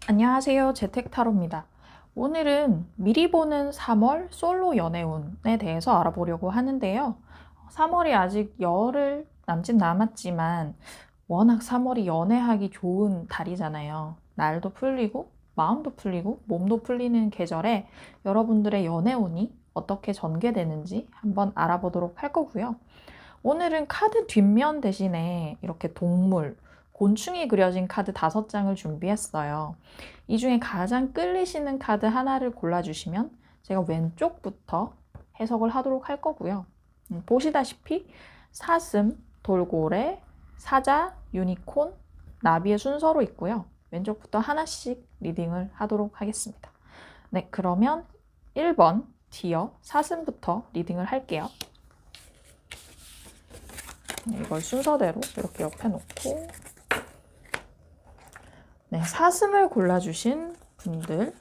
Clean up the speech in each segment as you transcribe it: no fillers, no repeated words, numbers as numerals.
안녕하세요. 재택타로입니다. 오늘은 미리 보는 3월 솔로 연애운에 대해서 알아보려고 하는데요. 3월이 아직 열흘 남짓 남았지만 워낙 3월이 연애하기 좋은 달이잖아요. 날도 풀리고 마음도 풀리고 몸도 풀리는 계절에 여러분들의 연애운이 어떻게 전개되는지 한번 알아보도록 할 거고요. 오늘은 카드 뒷면 대신에 이렇게 동물, 곤충이 그려진 카드 5장을 준비했어요. 이 중에 가장 끌리시는 카드 하나를 골라주시면 제가 왼쪽부터 해석을 하도록 할 거고요. 보시다시피 사슴, 돌고래, 사자, 유니콘, 나비의 순서로 있고요. 왼쪽부터 하나씩 리딩을 하도록 하겠습니다. 네, 그러면 1번 디어 사슴부터 리딩을 할게요. 이걸 순서대로 이렇게 옆에 놓고, 네, 사슴을 골라주신 분들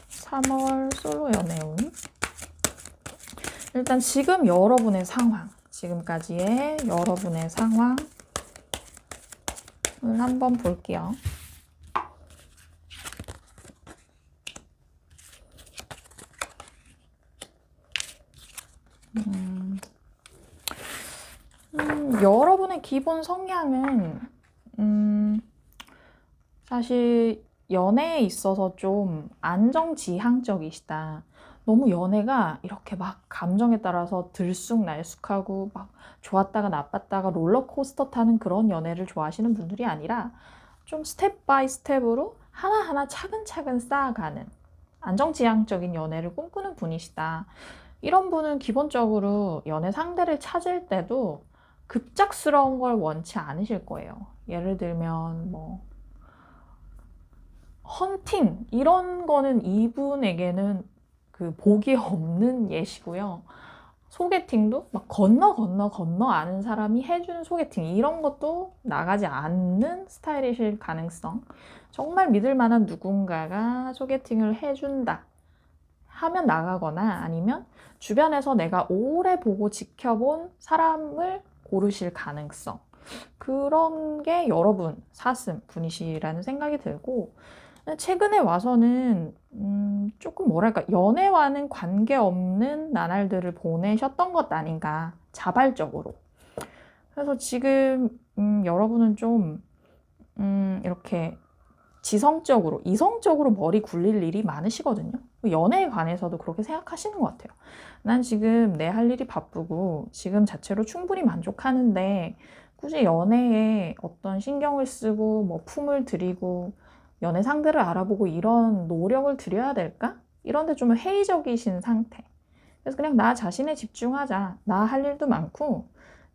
3월 솔로 연애운, 일단 지금 여러분의 상황, 지금까지의 여러분의 상황을 한번 볼게요. 여러분의 기본 성향은 사실 연애에 있어서 좀 안정지향적이시다. 너무 연애가 이렇게 막 감정에 따라서 들쑥날쑥하고 막 좋았다가 나빴다가 롤러코스터 타는 그런 연애를 좋아하시는 분들이 아니라 좀 스텝 바이 스텝으로 하나하나 차근차근 쌓아가는 안정지향적인 연애를 꿈꾸는 분이시다. 이런 분은 기본적으로 연애 상대를 찾을 때도 급작스러운 걸 원치 않으실 거예요. 예를 들면 뭐 헌팅 이런 거는 이분에게는 그 복이 없는 예시고요. 소개팅도 막 건너 아는 사람이 해주는 소개팅 이런 것도 나가지 않는 스타일이실 가능성. 정말 믿을 만한 누군가가 소개팅을 해준다 하면 나가거나, 아니면 주변에서 내가 오래 보고 지켜본 사람을 고르실 가능성, 그런 게 여러분 사슴 분이시라는 생각이 들고, 최근에 와서는 조금 뭐랄까 연애와는 관계없는 나날들을 보내셨던 것 아닌가, 자발적으로. 그래서 지금 여러분은 좀 이렇게 지성적으로, 이성적으로 머리 굴릴 일이 많으시거든요. 연애에 관해서도 그렇게 생각하시는 것 같아요. 난 지금 내 할 일이 바쁘고 지금 자체로 충분히 만족하는데 굳이 연애에 어떤 신경을 쓰고 뭐 품을 들이고 연애 상대를 알아보고 이런 노력을 들여야 될까? 이런데 좀 회의적이신 상태. 그래서 그냥 나 자신에 집중하자. 나 할 일도 많고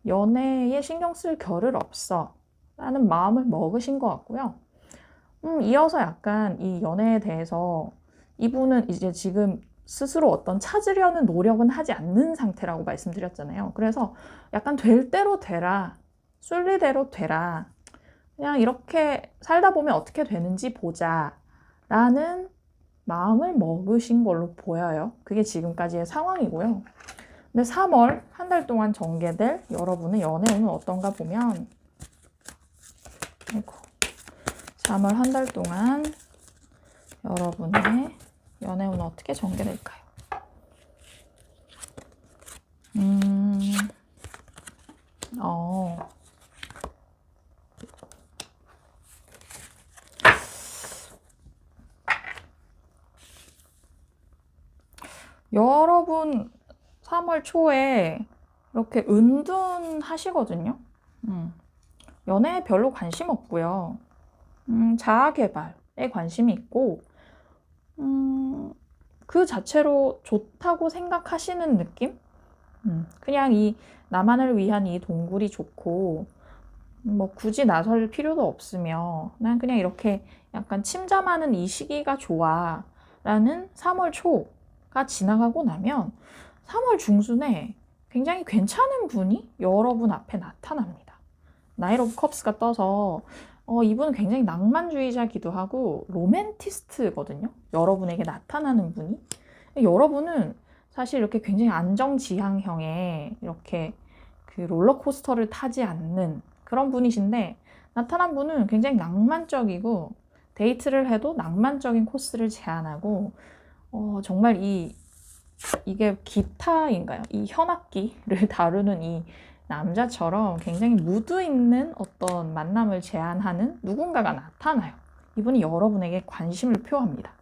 연애에 신경 쓸 겨를 없어 라는 마음을 먹으신 것 같고요. 이어서 약간 이 연애에 대해서 이분은 이제 지금 스스로 어떤 찾으려는 노력은 하지 않는 상태라고 말씀드렸잖아요. 그래서 약간 될 대로 되라, 순리대로 되라, 그냥 이렇게 살다 보면 어떻게 되는지 보자 라는 마음을 먹으신 걸로 보여요. 그게 지금까지의 상황이고요. 근데 3월 한 달 동안 전개될 여러분의 연애운은 어떤가 보면, 3월 한 달 동안 여러분의 연애운은 어떻게 전개될까요? 여러분 3월 초에 이렇게 은둔하시거든요. 연애에 별로 관심 없고요. 자아개발에 관심이 있고, 그 자체로 좋다고 생각하시는 느낌? 그냥 이 나만을 위한 이 동굴이 좋고, 뭐 굳이 나설 필요도 없으며, 난 그냥 이렇게 약간 침잠하는 이 시기가 좋아 라는 3월 초가 지나가고 나면 3월 중순에 굉장히 괜찮은 분이 여러분 앞에 나타납니다. 나이트 오브 컵스가 떠서 이분은 굉장히 낭만주의자기도 하고 로맨티스트거든요. 여러분에게 나타나는 분이. 여러분은 사실 이렇게 굉장히 안정지향형의 이렇게 그 롤러코스터를 타지 않는 그런 분이신데, 나타난 분은 굉장히 낭만적이고 데이트를 해도 낭만적인 코스를 제안하고 정말 이게 기타인가요? 이 현악기를 다루는 이 남자처럼 굉장히 무드 있는 어떤 만남을 제안하는 누군가가 나타나요. 이분이 여러분에게 관심을 표합니다.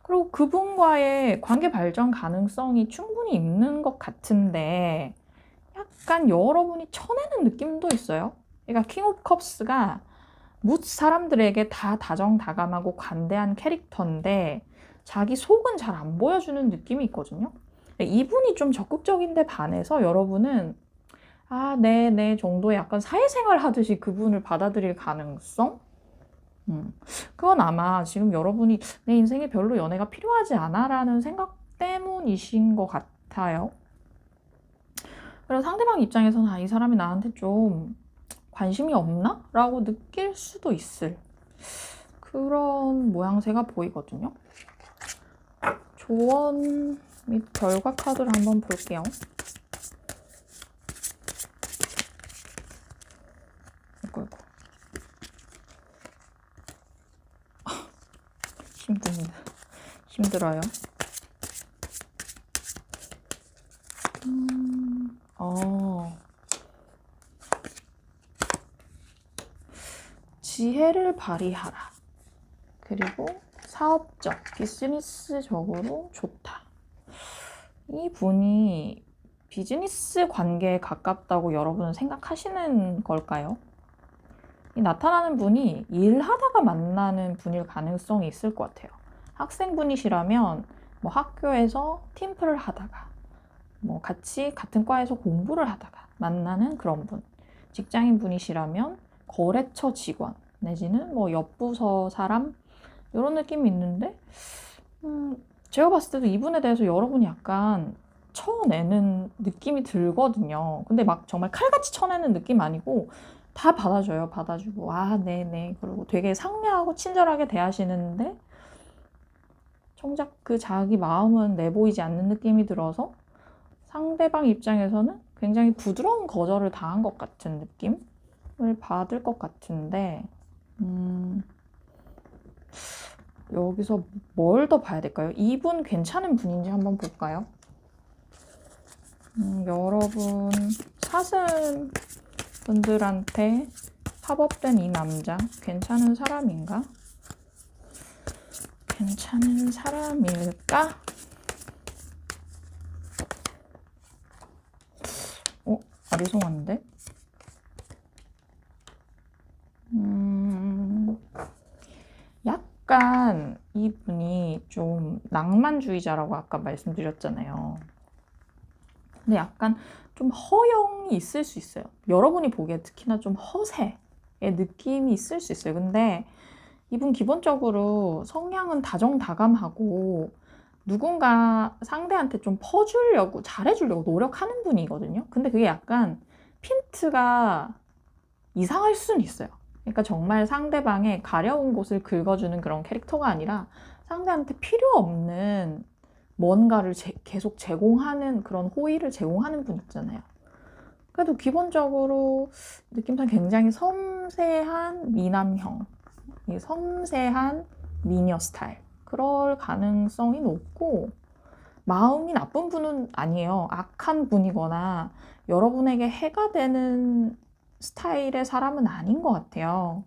그리고 그분과의 관계 발전 가능성이 충분히 있는 것 같은데 약간 여러분이 쳐내는 느낌도 있어요. 그러니까 킹 오브 컵스가 묻 사람들에게 다 다정다감하고 관대한 캐릭터인데 자기 속은 잘 안 보여주는 느낌이 있거든요. 이분이 좀 적극적인데 반해서 여러분은 아, 네 정도의 약간 사회생활 하듯이 그분을 받아들일 가능성? 그건 아마 지금 여러분이 내 인생에 별로 연애가 필요하지 않아 라는 생각 때문이신 것 같아요. 그래서 상대방 입장에서는 아, 이 사람이 나한테 좀 관심이 없나? 라고 느낄 수도 있을 그런 모양새가 보이거든요. 조언 및 결과 카드를 한번 볼게요. 이거. 힘듭니다. 힘들어요. 지혜를 발휘하라. 그리고 사업적, 비즈니스적으로 좋다. 이분이 비즈니스 관계에 가깝다고 여러분은 생각하시는 걸까요? 이 나타나는 분이 일하다가 만나는 분일 가능성이 있을 것 같아요. 학생분이시라면 뭐 학교에서 팀플을 하다가 뭐 같이 같은 과에서 공부를 하다가 만나는 그런 분. 직장인 분이시라면 거래처 직원 내지는 뭐 옆부서 사람 이런 느낌이 있는데 제가 봤을 때도 이분에 대해서 여러분이 약간 쳐내는 느낌이 들거든요. 근데 막 정말 칼같이 쳐내는 느낌 아니고 다 받아줘요. 받아주고 아 네네 그리고 되게 상냥하고 친절하게 대하시는데 정작 그 자기 마음은 내보이지 않는 느낌이 들어서 상대방 입장에서는 굉장히 부드러운 거절을 당한 것 같은 느낌을 받을 것 같은데 여기서 뭘 더 봐야 될까요? 이분 괜찮은 분인지 한번 볼까요? 여러분 사슴 분들한테 팝업된 이 남자 괜찮은 사람인가? 괜찮은 사람일까? 아리송한데? 약간 이분이 좀 낭만주의자라고 아까 말씀드렸잖아요. 근데 약간 좀 허영이 있을 수 있어요. 여러분이 보기에 특히나 좀 허세의 느낌이 있을 수 있어요. 근데 이분 기본적으로 성향은 다정다감하고 누군가 상대한테 좀 퍼주려고 잘해주려고 노력하는 분이거든요. 근데 그게 약간 핀트가 이상할 수는 있어요. 그러니까 정말 상대방의 가려운 곳을 긁어주는 그런 캐릭터가 아니라 상대한테 필요 없는 뭔가를 계속 제공하는 그런 호의를 제공하는 분 있잖아요. 그래도 기본적으로 느낌상 굉장히 섬세한 미남형, 섬세한 미녀 스타일 그럴 가능성이 높고 마음이 나쁜 분은 아니에요. 악한 분이거나 여러분에게 해가 되는 스타일의 사람은 아닌 것 같아요.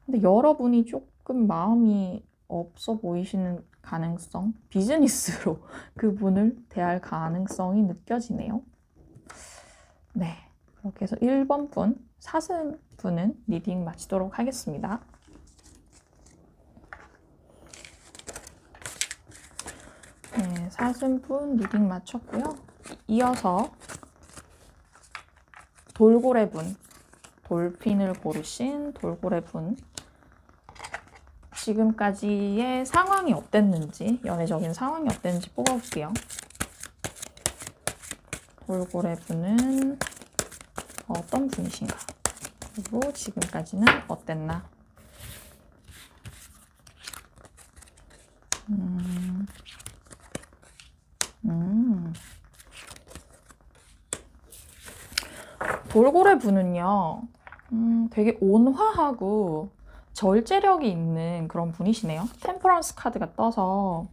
근데 여러분이 조금 마음이 없어 보이시는 가능성, 비즈니스로 그분을 대할 가능성이 느껴지네요. 네, 그렇게 해서 1번 분, 사슴 분은 리딩 마치도록 하겠습니다. 네, 사슴 분 리딩 마쳤고요. 이어서 돌고래 분, 돌핀을 고르신 돌고래 분 지금까지의 상황이 어땠는지, 연애적인 상황이 어땠는지 뽑아볼게요. 돌고래 분은 어떤 분이신가? 그리고 지금까지는 어땠나? 돌고래 분은요, 되게 온화하고 절제력이 있는 그런 분이시네요. 템퍼런스 카드가 떠서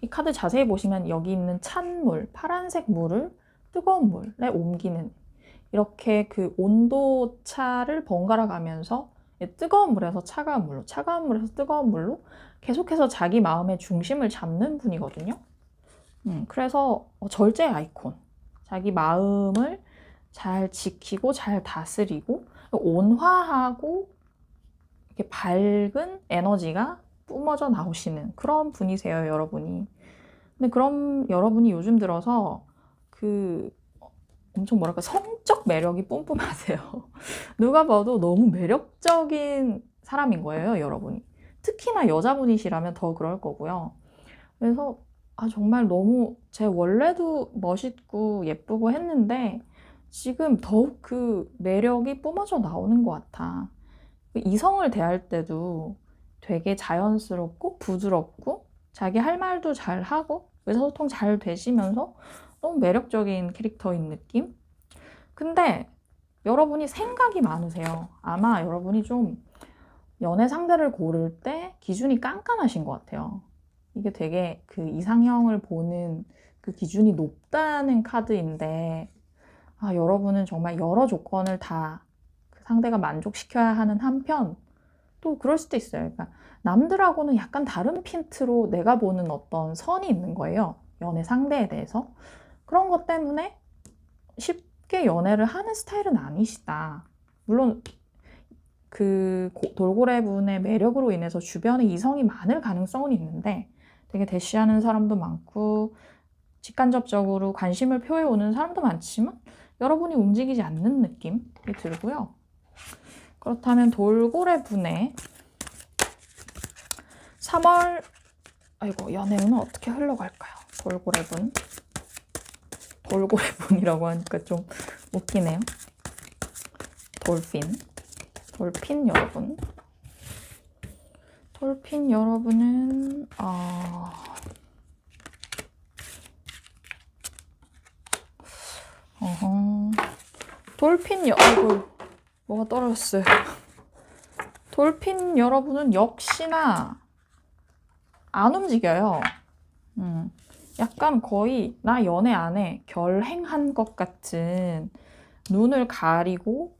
이 카드 자세히 보시면 여기 있는 찬물, 파란색 물을 뜨거운 물에 옮기는 이렇게 그 온도 차를 번갈아 가면서 뜨거운 물에서 차가운 물로, 차가운 물에서 뜨거운 물로 계속해서 자기 마음의 중심을 잡는 분이거든요. 그래서 절제 아이콘. 자기 마음을 잘 지키고 잘 다스리고 온화하고 이렇게 밝은 에너지가 뿜어져 나오시는 그런 분이세요, 여러분이. 근데 그럼 여러분이 요즘 들어서 엄청 뭐랄까 성적 매력이 뿜뿜하세요. 누가 봐도 너무 매력적인 사람인 거예요, 여러분이. 특히나 여자분이시라면 더 그럴 거고요. 그래서 정말 너무 제 원래도 멋있고 예쁘고 했는데 지금 더욱 그 매력이 뿜어져 나오는 것 같아. 이성을 대할 때도 되게 자연스럽고 부드럽고 자기 할 말도 잘 하고 의사소통 잘 되시면서 너무 매력적인 캐릭터인 느낌? 근데 여러분이 생각이 많으세요. 아마 여러분이 좀 연애 상대를 고를 때 기준이 깐깐하신 것 같아요. 이게 되게 그 이상형을 보는 그 기준이 높다는 카드인데 여러분은 정말 여러 조건을 다 그 상대가 만족시켜야 하는 한편 또 그럴 수도 있어요. 그러니까 남들하고는 약간 다른 핀트로 내가 보는 어떤 선이 있는 거예요. 연애 상대에 대해서. 그런 것 때문에 쉽게 연애를 하는 스타일은 아니시다. 물론 그 돌고래 분의 매력으로 인해서 주변에 이성이 많을 가능성은 있는데 되게 대시하는 사람도 많고 직간접적으로 관심을 표해 오는 사람도 많지만 여러분이 움직이지 않는 느낌이 들고요. 그렇다면 돌고래 분의 3월 연애운은 어떻게 흘러갈까요? 돌고래 분이라고 하니까 좀 웃기네요. 돌핀 여러분. 돌핀 여러분은 뭐가 떨어졌어요. 돌핀 여러분은 역시나 안 움직여요. 약간 거의 나 연애 안 해 결행한 것 같은 눈을 가리고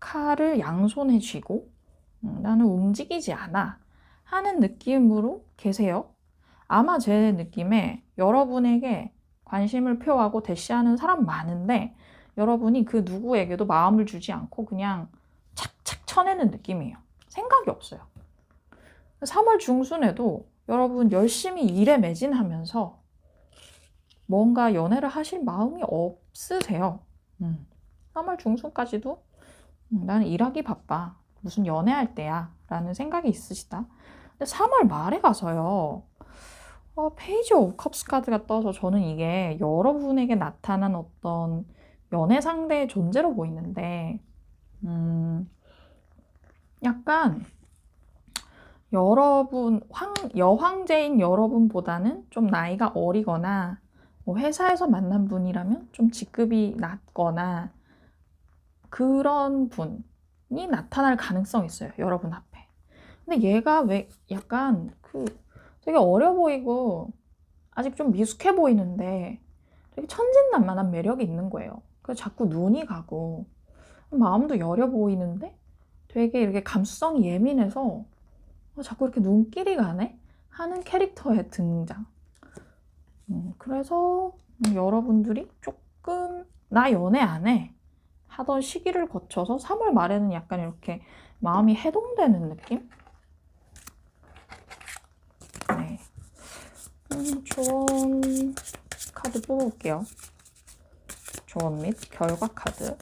칼을 양손에 쥐고 나는 움직이지 않아 하는 느낌으로 계세요. 아마 제 느낌에 여러분에게 관심을 표하고 대시하는 사람 많은데 여러분이 그 누구에게도 마음을 주지 않고 그냥 착착 쳐내는 느낌이에요. 생각이 없어요. 3월 중순에도 여러분 열심히 일에 매진하면서 뭔가 연애를 하실 마음이 없으세요. 3월 중순까지도 나는 일하기 바빠. 무슨 연애할 때야. 라는 생각이 있으시다. 근데 3월 말에 가서요. 페이지 오브 컵스 카드가 떠서 저는 이게 여러분에게 나타난 어떤 연애 상대의 존재로 보이는데 약간 여러분, 여황제인 여러분보다는 좀 나이가 어리거나 회사에서 만난 분이라면 좀 직급이 낮거나 그런 분이 나타날 가능성이 있어요. 여러분 앞에. 근데 얘가 왜 약간 되게 어려 보이고 아직 좀 미숙해 보이는데 되게 천진난만한 매력이 있는 거예요. 그래서 자꾸 눈이 가고 마음도 여려 보이는데 되게 이렇게 감수성이 예민해서 자꾸 이렇게 눈길이 가네? 하는 캐릭터의 등장. 그래서 여러분들이 조금 나 연애 안 해 하던 시기를 거쳐서 3월 말에는 약간 이렇게 마음이 해동되는 느낌? 네. 조언 카드 뽑아볼게요. 조언 및 결과 카드.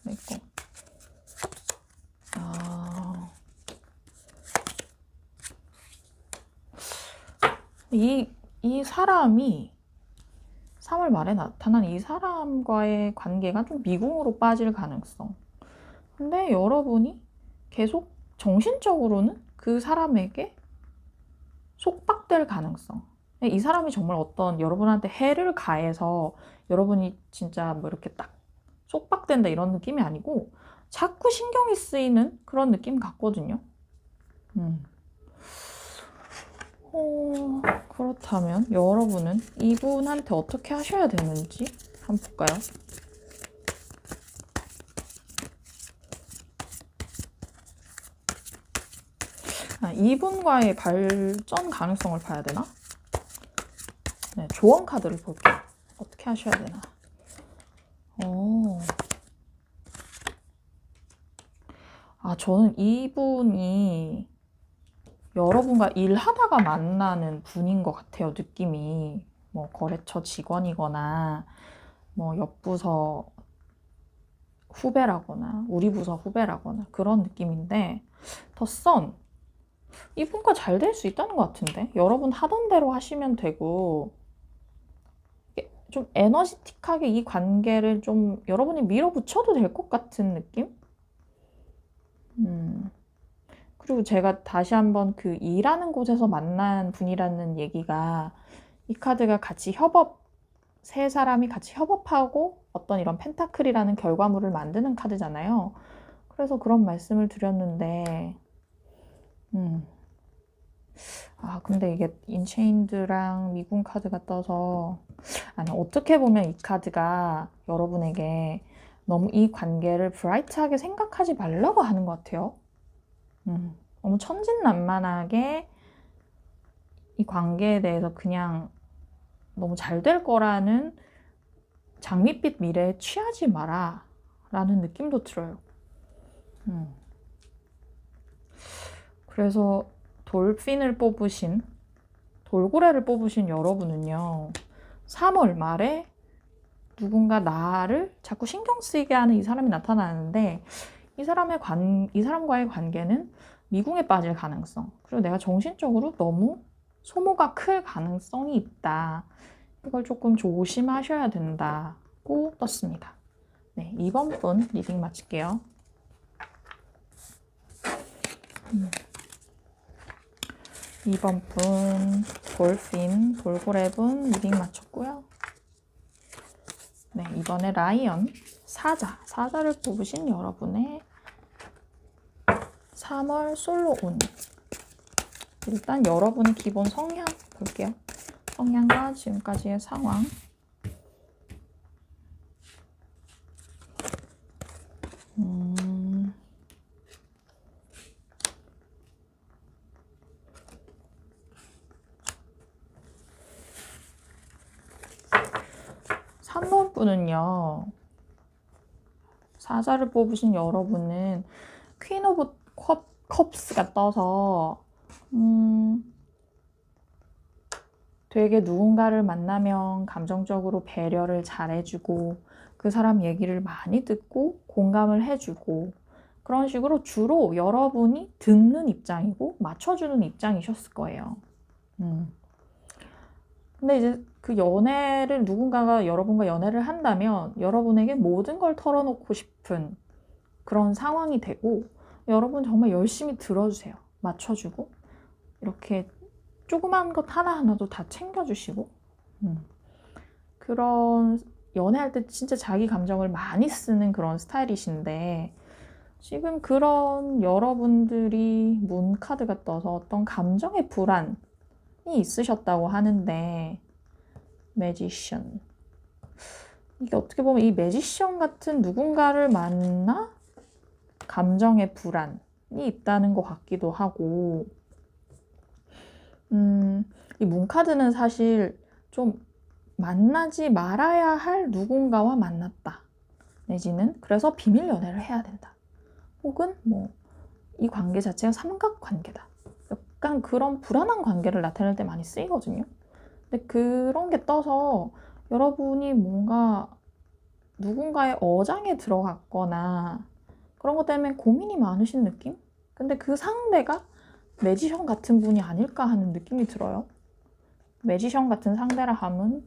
그리고 이 사람이 3월 말에 나타난 이 사람과의 관계가 좀 미궁으로 빠질 가능성. 근데 여러분이 계속 정신적으로는 그 사람에게 속박될 가능성. 이 사람이 정말 어떤 여러분한테 해를 가해서 여러분이 진짜 뭐 이렇게 딱 속박된다 이런 느낌이 아니고 자꾸 신경이 쓰이는 그런 느낌 같거든요. 그렇다면 여러분은 이분한테 어떻게 하셔야 되는지 한번 볼까요? 이분과의 발전 가능성을 봐야 되나? 네, 조언 카드를 볼게요. 어떻게 하셔야 되나? 저는 이분이 여러분과 일하다가 만나는 분인 것 같아요. 느낌이. 뭐 거래처 직원이거나 뭐 옆부서 후배라거나 우리 부서 후배라거나 그런 느낌인데, 더 선. 이분과 잘 될 수 있다는 것 같은데, 여러분 하던 대로 하시면 되고, 좀 에너지틱하게 이 관계를 좀 여러분이 밀어붙여도 될 것 같은 느낌? 그리고 제가 다시 한번 그 일하는 곳에서 만난 분이라는 얘기가, 이 카드가 같이 세 사람이 같이 협업하고 어떤 이런 펜타클이라는 결과물을 만드는 카드잖아요. 그래서 그런 말씀을 드렸는데, 근데 이게 인체인드랑 미군 카드가 떠서, 어떻게 보면 이 카드가 여러분에게 너무 이 관계를 브라이트하게 생각하지 말라고 하는 것 같아요. 너무 천진난만하게 이 관계에 대해서 그냥 너무 잘 될 거라는 장밋빛 미래에 취하지 마라 라는 느낌도 들어요. 그래서 돌고래를 뽑으신 여러분은요, 3월 말에 누군가 나를 자꾸 신경 쓰이게 하는 이 사람이 나타나는데, 이 사람과의 관계는 미궁에 빠질 가능성, 그리고 내가 정신적으로 너무 소모가 클 가능성이 있다. 이걸 조금 조심하셔야 된다고 떴습니다. 네, 2번 분 리딩 마칠게요. 2번 분 돌고래 분 리딩 마쳤고요. 네, 이번에 라이언 사자를 뽑으신 여러분의 3월 솔로 온. 일단 여러분의 기본 성향 볼게요. 성향과 지금까지의 상황. 3번 분은요, 사자를 뽑으신 여러분은 퀸 오브 컵스가 떠서 되게 누군가를 만나면 감정적으로 배려를 잘해주고 그 사람 얘기를 많이 듣고 공감을 해주고, 그런 식으로 주로 여러분이 듣는 입장이고 맞춰주는 입장이셨을 거예요. 근데 이제 그 누군가가 여러분과 연애를 한다면 여러분에게 모든 걸 털어놓고 싶은 그런 상황이 되고, 여러분 정말 열심히 들어주세요. 맞춰주고 이렇게 조그만 것 하나하나도 다 챙겨주시고, 그런 연애할 때 진짜 자기 감정을 많이 쓰는 그런 스타일이신데, 지금 그런 여러분들이 문 카드가 떠서 어떤 감정의 불안이 있으셨다고 하는데, 매지션. 이게 어떻게 보면 이 매지션 같은 누군가를 만나 감정의 불안이 있다는 것 같기도 하고, 이 문카드는 사실 좀 만나지 말아야 할 누군가와 만났다. 내지는 그래서 비밀 연애를 해야 된다. 혹은 뭐 이 관계 자체가 삼각관계다. 약간 그런 불안한 관계를 나타낼 때 많이 쓰이거든요. 근데 그런 게 떠서 여러분이 뭔가 누군가의 어장에 들어갔거나 그런 것 때문에 고민이 많으신 느낌? 근데 그 상대가 매지션 같은 분이 아닐까 하는 느낌이 들어요. 매지션 같은 상대라 함은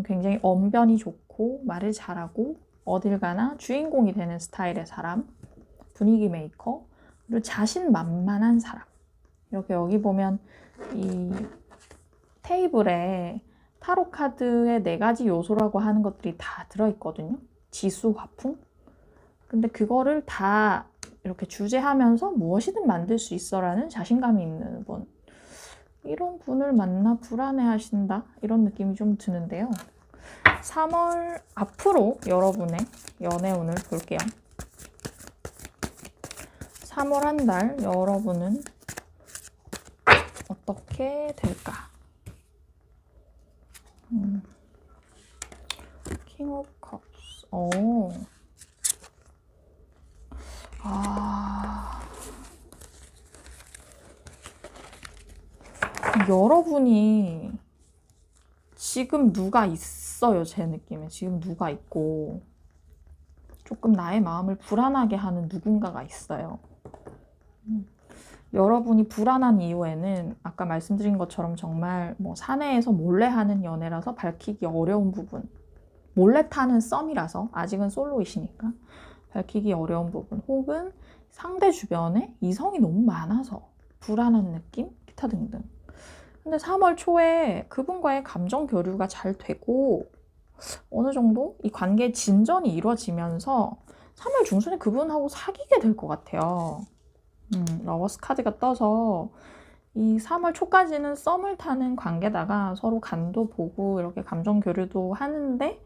굉장히 언변이 좋고 말을 잘하고 어딜 가나 주인공이 되는 스타일의 사람, 분위기 메이커, 그리고 자신만만한 사람. 이렇게 여기 보면 이 테이블에 타로 카드의 4가지 요소라고 하는 것들이 다 들어있거든요. 지수, 화풍. 근데 그거를 다 이렇게 주제하면서 무엇이든 만들 수 있어라는 자신감이 있는 분. 이런 분을 만나 불안해하신다? 이런 느낌이 좀 드는데요. 3월 앞으로 여러분의 연애운을 볼게요. 3월 한 달 여러분은 어떻게 될까? 킹 오브 컵스. 오. 여러분이 지금 누가 있어요, 제 느낌에. 지금 누가 있고 조금 나의 마음을 불안하게 하는 누군가가 있어요. 여러분이 불안한 이유에는 아까 말씀드린 것처럼 정말 뭐 사내에서 몰래 하는 연애라서 밝히기 어려운 부분, 몰래 타는 썸이라서 아직은 솔로이시니까 밝히기 어려운 부분, 혹은 상대 주변에 이성이 너무 많아서 불안한 느낌, 기타 등등. 근데 3월 초에 그분과의 감정 교류가 잘 되고 어느 정도 이 관계의 진전이 이루어지면서 3월 중순에 그분하고 사귀게 될 것 같아요. 러버스 카드가 떠서 이 3월 초까지는 썸을 타는 관계다가 서로 간도 보고 이렇게 감정 교류도 하는데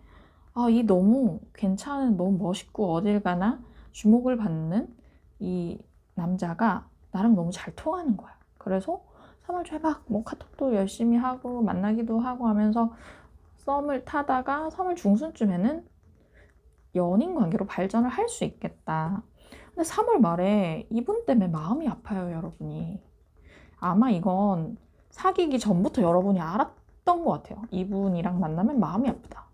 이 너무 괜찮은, 너무 멋있고 어딜 가나 주목을 받는 이 남자가 나랑 너무 잘 통하는 거야. 그래서 3월 초에 막 뭐 카톡도 열심히 하고 만나기도 하고 하면서 썸을 타다가 3월 중순쯤에는 연인 관계로 발전을 할 수 있겠다. 근데 3월 말에 이분 때문에 마음이 아파요, 여러분이. 아마 이건 사귀기 전부터 여러분이 알았던 것 같아요. 이분이랑 만나면 마음이 아프다.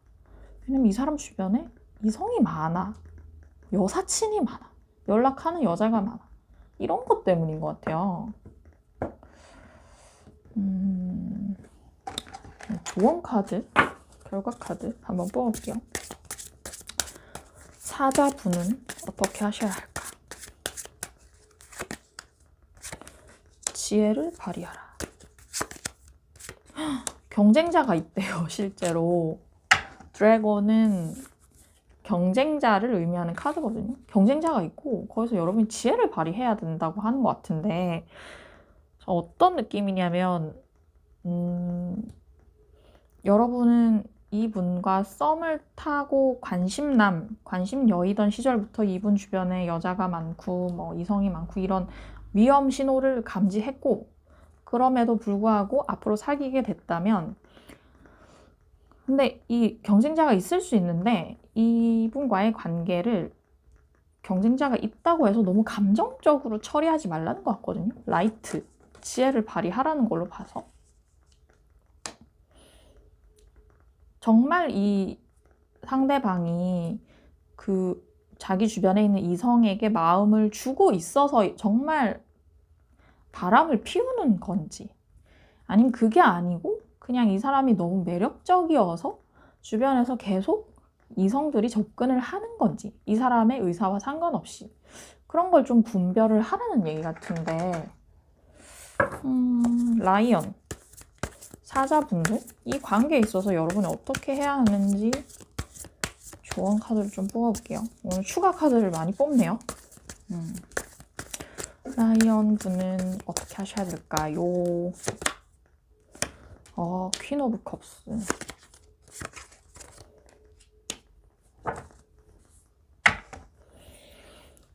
왜냐면 이 사람 주변에 이성이 많아. 여사친이 많아. 연락하는 여자가 많아. 이런 것 때문인 것 같아요. 조언 카드, 결과 카드 한번 뽑아볼게요. 사자분은 어떻게 하셔야 할까? 지혜를 발휘하라. 경쟁자가 있대요, 실제로. 드래곤은 경쟁자를 의미하는 카드거든요. 경쟁자가 있고 거기서 여러분이 지혜를 발휘해야 된다고 하는 것 같은데 어떤 느낌이냐면 여러분은 이분과 썸을 타고 관심여이던 시절부터 이분 주변에 여자가 많고 뭐 이성이 많고 이런 위험 신호를 감지했고 그럼에도 불구하고 앞으로 사귀게 됐다면 근데 이 경쟁자가 있을 수 있는데 이분과의 관계를 경쟁자가 있다고 해서 너무 감정적으로 처리하지 말라는 것 같거든요. 라이트, 지혜를 발휘하라는 걸로 봐서 정말 이 상대방이 그 자기 주변에 있는 이성에게 마음을 주고 있어서 정말 바람을 피우는 건지 아니면 그게 아니고 그냥 이 사람이 너무 매력적이어서 주변에서 계속 이성들이 접근을 하는 건지 이 사람의 의사와 상관없이 그런 걸 좀 분별을 하라는 얘기 같은데 라이언 사자분들 이 관계에 있어서 여러분이 어떻게 해야 하는지 조언 카드를 좀 뽑아볼게요. 오늘 추가 카드를 많이 뽑네요. 라이언 분은 어떻게 하셔야 될까요? 퀸 오브 컵스.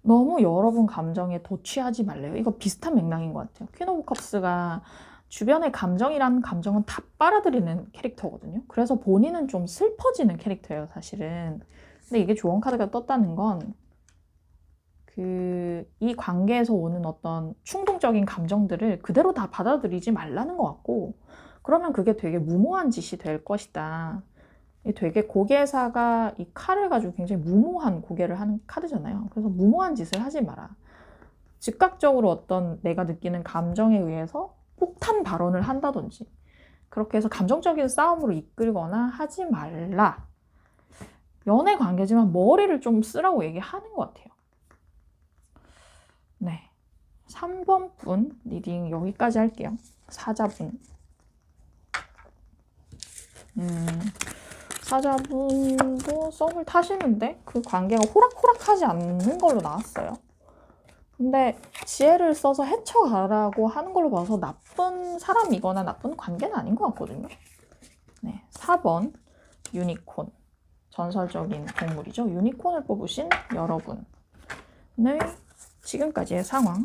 너무 여러분 감정에 도취하지 말래요. 이거 비슷한 맥락인 것 같아요. 퀸 오브 컵스가 주변의 감정이라는 감정은 다 빨아들이는 캐릭터거든요. 그래서 본인은 좀 슬퍼지는 캐릭터예요, 사실은. 근데 이게 조언 카드가 떴다는 건 이 관계에서 오는 어떤 충동적인 감정들을 그대로 다 받아들이지 말라는 것 같고 그러면 그게 되게 무모한 짓이 될 것이다. 되게 고개사가 이 칼을 가지고 굉장히 무모한 고개를 하는 카드잖아요. 그래서 무모한 짓을 하지 마라. 즉각적으로 어떤 내가 느끼는 감정에 의해서 폭탄 발언을 한다든지 그렇게 해서 감정적인 싸움으로 이끌거나 하지 말라. 연애 관계지만 머리를 좀 쓰라고 얘기하는 것 같아요. 네, 3번 분 리딩 여기까지 할게요. 사자분. 타자분도 썸을 타시는데 그 관계가 호락호락하지 않는 걸로 나왔어요. 근데 지혜를 써서 헤쳐가라고 하는 걸로 봐서 나쁜 사람이거나 나쁜 관계는 아닌 것 같거든요. 네, 4번 유니콘. 전설적인 동물이죠. 유니콘을 뽑으신 여러분의 지금까지의 상황.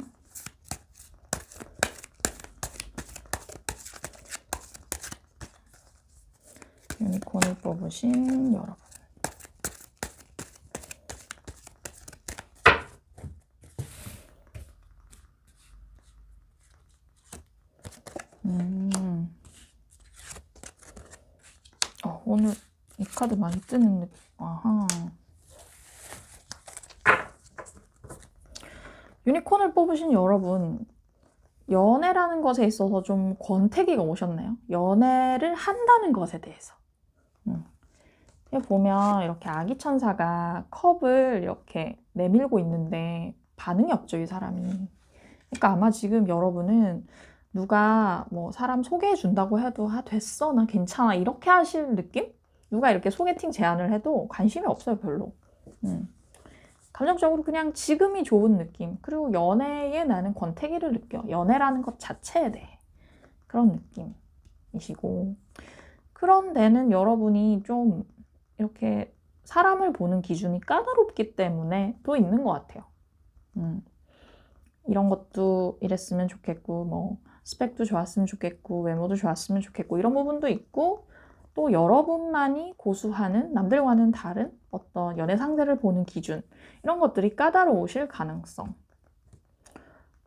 유니콘을 뽑으신 여러분. 오늘 이 카드 많이 뜨는 느낌. 아하. 유니콘을 뽑으신 여러분, 연애라는 것에 있어서 좀 권태기가 오셨나요? 연애를 한다는 것에 대해서. 보면 이렇게 아기 천사가 컵을 이렇게 내밀고 있는데 반응이 없죠, 이 사람이. 그러니까 아마 지금 여러분은 누가 뭐 사람 소개해 준다고 해도 됐어, 나 괜찮아 이렇게 하실 느낌? 누가 이렇게 소개팅 제안을 해도 관심이 없어요, 별로. 감정적으로 그냥 지금이 좋은 느낌. 그리고 연애에 나는 권태기를 느껴. 연애라는 것 자체에 대해 그런 느낌이시고, 그런 데는 여러분이 좀 이렇게 사람을 보는 기준이 까다롭기 때문에 또 있는 것 같아요. 이런 것도 이랬으면 좋겠고, 뭐 스펙도 좋았으면 좋겠고, 외모도 좋았으면 좋겠고, 이런 부분도 있고, 또 여러분만이 고수하는 남들과는 다른 어떤 연애 상대를 보는 기준, 이런 것들이 까다로우실 가능성.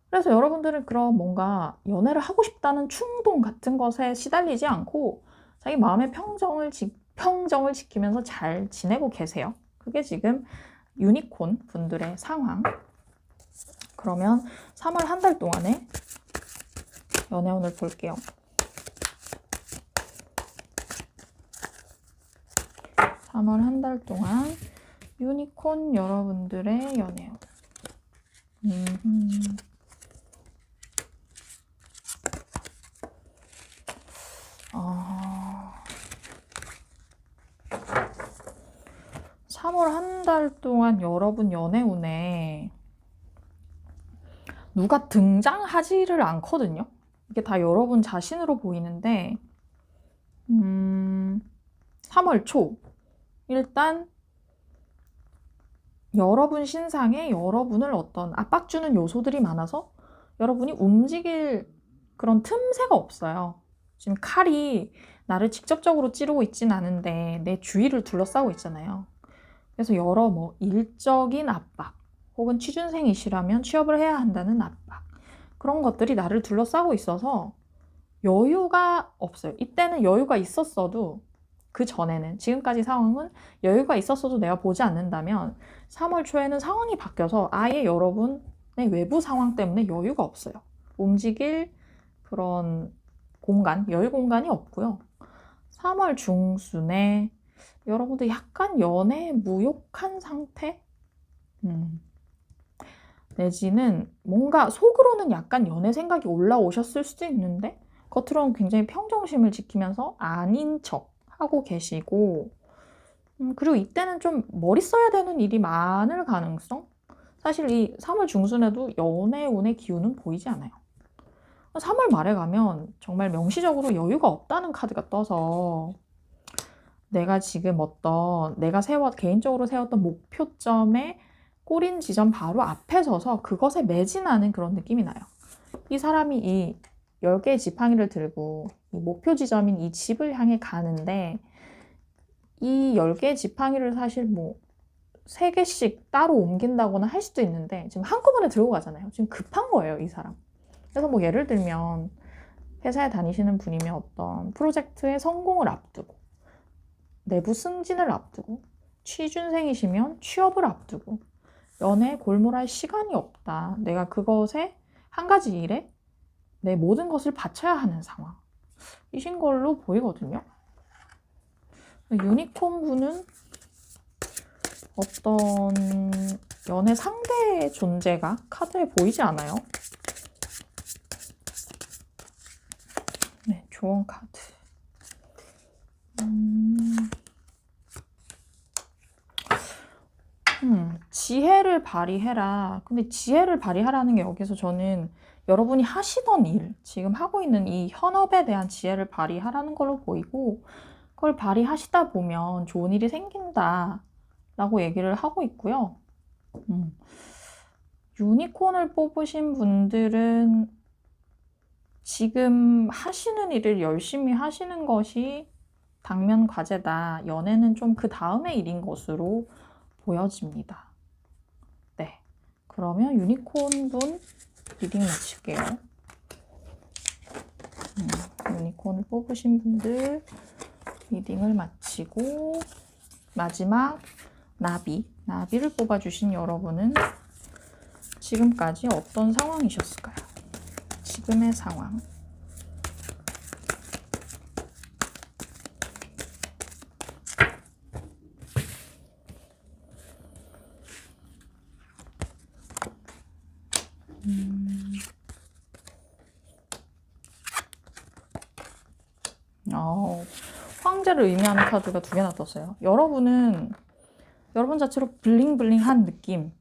그래서 여러분들은 그런 뭔가 연애를 하고 싶다는 충동 같은 것에 시달리지 않고 자기 마음의 평정을 지키면서 잘 지내고 계세요. 그게 지금 유니콘 분들의 상황. 그러면 3월 한 달 동안의 연애운을 볼게요. 3월 한 달 동안 유니콘 여러분들의 연애운. 3월 한 달 동안 여러분 연애운에 누가 등장하지를 않거든요. 이게 다 여러분 자신으로 보이는데 3월 초 일단 여러분 신상에 여러분을 어떤 압박 주는 요소들이 많아서 여러분이 움직일 그런 틈새가 없어요. 지금 칼이 나를 직접적으로 찌르고 있진 않은데 내 주위를 둘러싸고 있잖아요. 그래서 여러 뭐 일적인 압박 혹은 취준생이시라면 취업을 해야 한다는 압박, 그런 것들이 나를 둘러싸고 있어서 여유가 없어요. 이때는 여유가 있었어도, 그 전에는, 지금까지 상황은 여유가 있었어도 내가 보지 않는다면 3월 초에는 상황이 바뀌어서 아예 여러분의 외부 상황 때문에 여유가 없어요. 움직일 그런 공간, 여유 공간이 없고요. 3월 중순에 여러분들 약간 연애에 무욕한 상태? 내지는 뭔가 속으로는 약간 연애 생각이 올라오셨을 수도 있는데 겉으로는 굉장히 평정심을 지키면서 아닌 척 하고 계시고, 그리고 이때는 좀 머리 써야 되는 일이 많을 가능성? 사실 이 3월 중순에도 연애운의 기운은 보이지 않아요. 3월 말에 가면 정말 명시적으로 여유가 없다는 카드가 떠서 내가 지금 내가 개인적으로 세웠던 목표점에 꼬린 지점 바로 앞에 서서 그것에 매진하는 그런 느낌이 나요. 이 사람이 이 10개의 지팡이를 들고 이 목표 지점인 이 집을 향해 가는데, 이 10개의 지팡이를 사실 뭐 3개씩 따로 옮긴다거나 할 수도 있는데 지금 한꺼번에 들고 가잖아요. 지금 급한 거예요, 이 사람. 그래서 뭐 예를 들면 회사에 다니시는 분이면 어떤 프로젝트의 성공을 앞두고, 내부 승진을 앞두고, 취준생이시면 취업을 앞두고, 연애에 골몰할 시간이 없다. 내가 그것에 한 가지 일에 내 모든 것을 바쳐야 하는 상황이신 걸로 보이거든요. 유니콘 분은 어떤 연애 상대의 존재가 카드에 보이지 않아요. 네, 좋은 카드. 지혜를 발휘해라. 근데 지혜를 발휘하라는 게 여기서 저는 여러분이 하시던 일, 지금 하고 있는 이 현업에 대한 지혜를 발휘하라는 걸로 보이고, 그걸 발휘하시다 보면 좋은 일이 생긴다 라고 얘기를 하고 있고요. 유니콘을 뽑으신 분들은 지금 하시는 일을 열심히 하시는 것이 당면 과제다. 연애는 좀 그 다음의 일인 것으로 보여집니다. 네. 그러면 유니콘 분 리딩 마칠게요. 유니콘을 뽑으신 분들 리딩을 마치고 마지막 나비를 뽑아주신 여러분은 지금까지 어떤 상황이셨을까요? 지금의 상황. 황제를 의미하는 카드가 2개나 떴어요. 여러분은 여러분 자체로 블링블링한 느낌,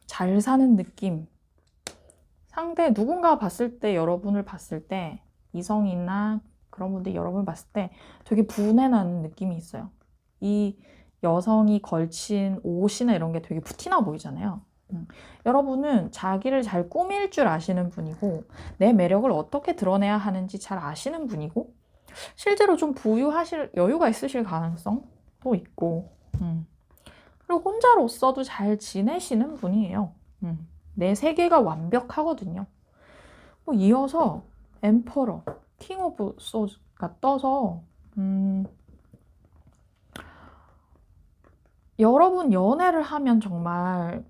잘 사는 느낌, 상대 누군가 봤을 때, 여러분을 봤을 때, 이성이나 그런 분들이 여러분을 봤을 때 되게 분해 나는 느낌이 있어요. 이 여성이 걸친 옷이나 이런 게 되게 부티나 보이잖아요. 여러분은 자기를 잘 꾸밀 줄 아시는 분이고, 내 매력을 어떻게 드러내야 하는지 잘 아시는 분이고, 실제로 좀 부유하실 여유가 있으실 가능성도 있고, 그리고 혼자로서도 잘 지내시는 분이에요. 내 세계가 완벽하거든요. 이어서 엠퍼러, 킹 오브 소드가 떠서 여러분 연애를 하면 정말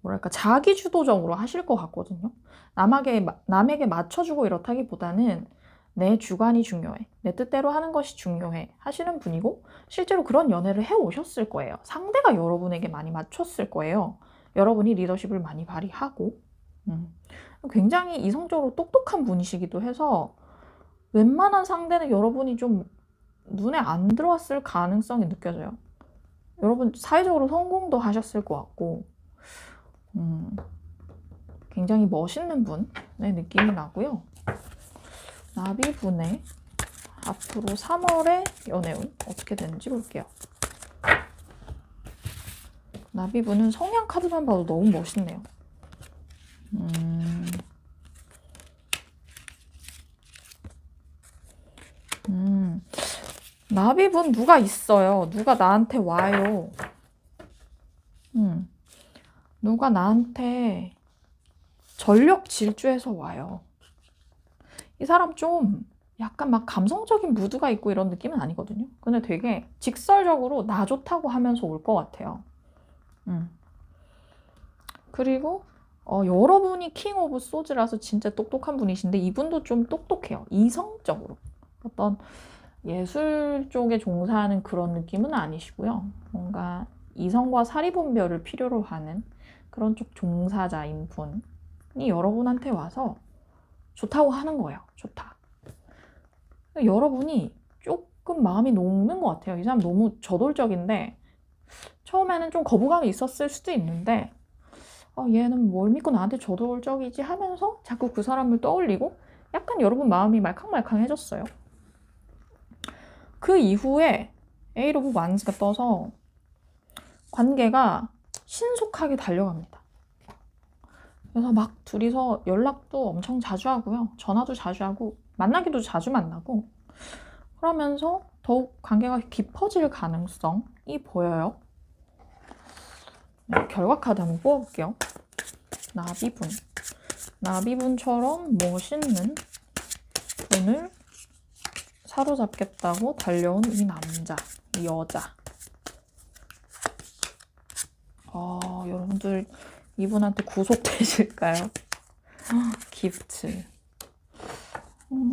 뭐랄까 자기 주도적으로 하실 것 같거든요. 남에게 맞춰주고 이렇다기보다는 내 주관이 중요해, 내 뜻대로 하는 것이 중요해 하시는 분이고, 실제로 그런 연애를 해오셨을 거예요. 상대가 여러분에게 많이 맞췄을 거예요. 여러분이 리더십을 많이 발휘하고, 굉장히 이성적으로 똑똑한 분이시기도 해서 웬만한 상대는 여러분이 좀 눈에 안 들어왔을 가능성이 느껴져요. 여러분 사회적으로 성공도 하셨을 것 같고, 굉장히 멋있는 분의 느낌이 나고요. 나비분의 앞으로 3월의 연애운 어떻게 되는지 볼게요. 나비분은 성향 카드만 봐도 너무 멋있네요. 나비분 누가 있어요. 누가 나한테 와요. 누가 나한테 전력 질주해서 와요. 이 사람 좀 약간 막 감성적인 무드가 있고 이런 느낌은 아니거든요. 근데 되게 직설적으로 나 좋다고 하면서 올 것 같아요. 그리고 여러분이 킹 오브 소즈라서 진짜 똑똑한 분이신데, 이분도 좀 똑똑해요. 이성적으로. 어떤 예술 쪽에 종사하는 그런 느낌은 아니시고요. 뭔가 이성과 사리분별을 필요로 하는 그런 쪽 종사자인 분이 여러분한테 와서 좋다고 하는 거예요. 좋다. 여러분이 조금 마음이 녹는 것 같아요. 이 사람 너무 저돌적인데, 처음에는 좀 거부감이 있었을 수도 있는데, 얘는 뭘 믿고 나한테 저돌적이지 하면서 자꾸 그 사람을 떠올리고 약간 여러분 마음이 말캉말캉해졌어요. 그 이후에 에이트 오브 완즈가 떠서 관계가 신속하게 달려갑니다. 그래서 막 둘이서 연락도 엄청 자주 하고요. 전화도 자주 하고 만나기도 자주 만나고, 그러면서 더욱 관계가 깊어질 가능성이 보여요. 네, 결과 카드 한번 뽑아볼게요. 나비분처럼 멋있는 분을 사로잡겠다고 달려온 이 남자, 이 여자. 여러분들 이분한테 구속되실까요? 기프트.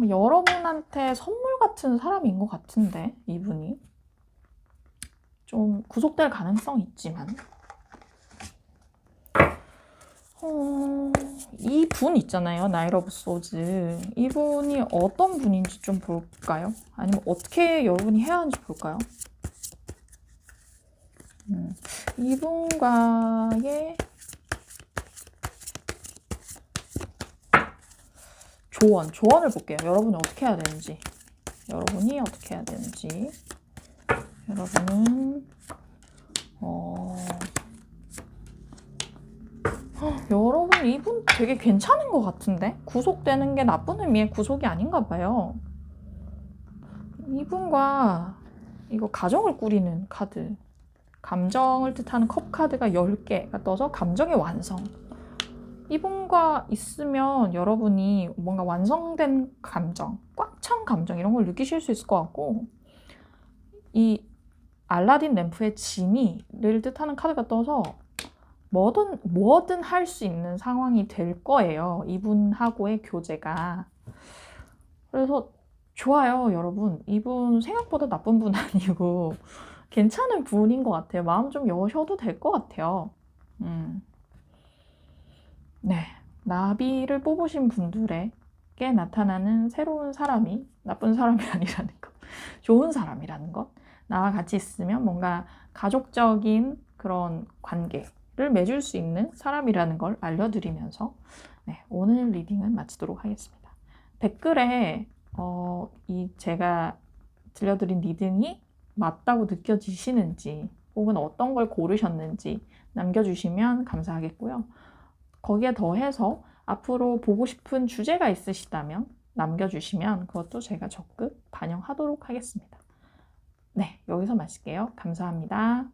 여러분한테 선물 같은 사람인 것 같은데, 이분이. 좀 구속될 가능성이 있지만. 이 분 있잖아요. 나이트 오브 소즈. 이분이 어떤 분인지 좀 볼까요? 아니면 어떻게 여러분이 해야 하는지 볼까요? 이분과의 조언을 볼게요. 여러분이 어떻게 해야 되는지. 여러분은 여러분 이분 되게 괜찮은 것 같은데? 구속되는 게 나쁜 의미의 구속이 아닌가 봐요. 이분과 이거 가정을 꾸리는 카드, 감정을 뜻하는 컵 카드가 10개가 떠서 감정의 완성. 이분과 있으면 여러분이 뭔가 완성된 감정, 꽉 찬 감정 이런 걸 느끼실 수 있을 것 같고, 이 알라딘 램프의 지니를 뜻하는 카드가 떠서 뭐든 할 수 있는 상황이 될 거예요. 이분하고의 교제가. 그래서 좋아요, 여러분. 이분 생각보다 나쁜 분 아니고 괜찮은 분인 것 같아요. 마음 좀 여셔도 될 것 같아요. 네, 나비를 뽑으신 분들에게 나타나는 새로운 사람이 나쁜 사람이 아니라는 것, 좋은 사람이라는 것, 나와 같이 있으면 뭔가 가족적인 그런 관계를 맺을 수 있는 사람이라는 걸 알려드리면서 네, 오늘 리딩은 마치도록 하겠습니다. 댓글에 제가 들려드린 리딩이 맞다고 느껴지시는지 혹은 어떤 걸 고르셨는지 남겨주시면 감사하겠고요. 거기에 더해서 앞으로 보고 싶은 주제가 있으시다면 남겨주시면 그것도 제가 적극 반영하도록 하겠습니다. 네, 여기서 마칠게요. 감사합니다.